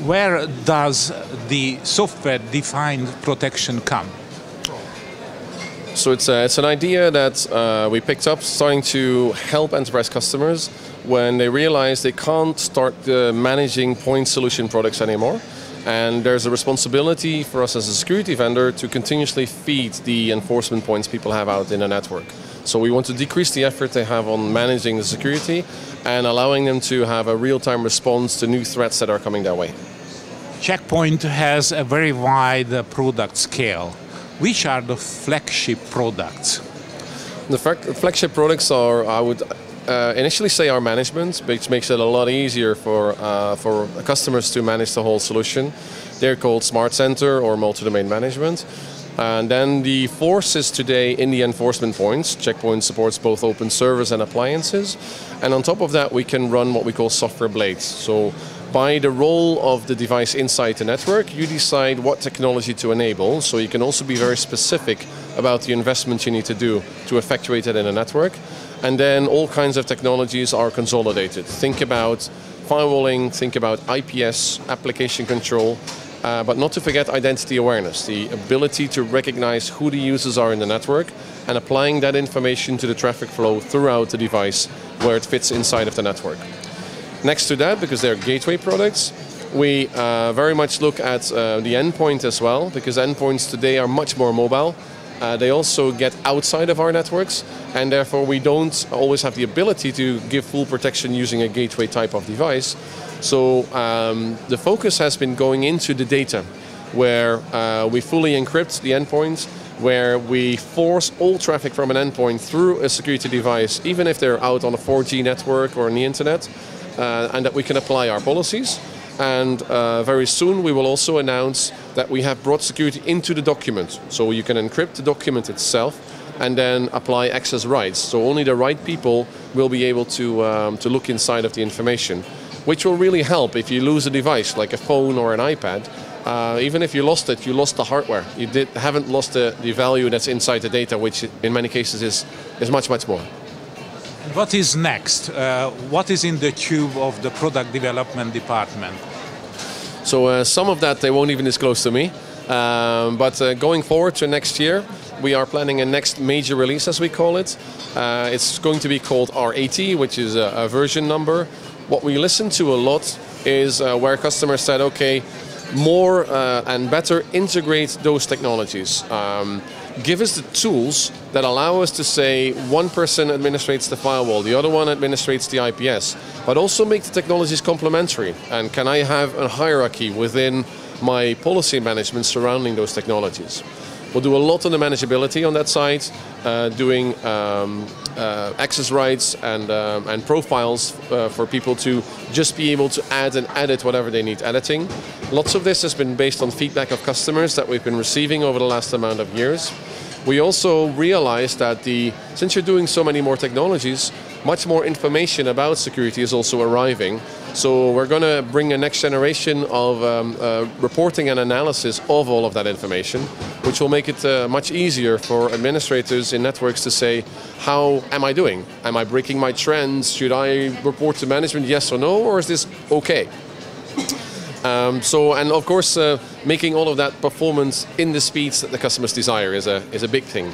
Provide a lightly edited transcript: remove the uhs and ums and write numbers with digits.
where does the software-defined protection come? So it's an idea that we picked up starting to help enterprise customers when they realize they can't start managing point solution products anymore. And there's a responsibility for us as a security vendor to continuously feed the enforcement points people have out in the network. So we want to decrease the effort they have on managing the security and allowing them to have a real-time response to new threats that are coming their way. Check Point has a very wide product scale. Which are the flagship products? The flagship products are, I would initially say, our management, which makes it a lot easier for customers to manage the whole solution. They're called Smart Center or multi-domain management. And then the forces today in the enforcement points. Check Point supports both open servers and appliances. And on top of that, we can run what we call software blades. So by the role of the device inside the network, you decide what technology to enable. So you can also be very specific about the investment you need to do to effectuate it in a network. And then all kinds of technologies are consolidated. Think about firewalling, think about IPS, application control, but not to forget identity awareness, the ability to recognize who the users are in the network and applying that information to the traffic flow throughout the device where it fits inside of the network. Next to that, because they're gateway products, we very much look at the endpoint as well, because endpoints today are much more mobile. They also get outside of our networks, and therefore we don't always have the ability to give full protection using a gateway type of device. So the focus has been going into the data, where we fully encrypt the endpoints, where we force all traffic from an endpoint through a security device, even if they're out on a 4G network or on the internet, and that we can apply our policies. And very soon we will also announce that we have brought security into the document. So you can encrypt the document itself and then apply access rights. So only the right people will be able to look inside of the information, which will really help if you lose a device like a phone or an iPad. Even if you lost it, you lost the hardware. You haven't lost the value that's inside the data, which in many cases is much, much more. What is next? What is in the tube of the product development department? So some of that they won't even disclose to me. But going forward to next year, we are planning a next major release, as we call it. It's going to be called R80, which is a version number. What we listen to a lot is where customers said, okay, more and better integrate those technologies. Give us the tools that allow us to say one person administrates the firewall, the other one administrates the IPS, but also make the technologies complementary. And can I have a hierarchy within my policy management surrounding those technologies? We'll do a lot on the manageability on that side, doing access rights and profiles for people to just be able to add and edit whatever they need editing. Lots of this has been based on feedback of customers that we've been receiving over the last amount of years. We also realized that since you're doing so many more technologies, much more information about security is also arriving. So we're going to bring a next generation of reporting and analysis of all of that information, which will make it much easier for administrators in networks to say, how am I doing? Am I breaking my trends? Should I report to management, yes or no, or is this okay? And of course, making all of that performance in the speeds that the customers desire is a big thing.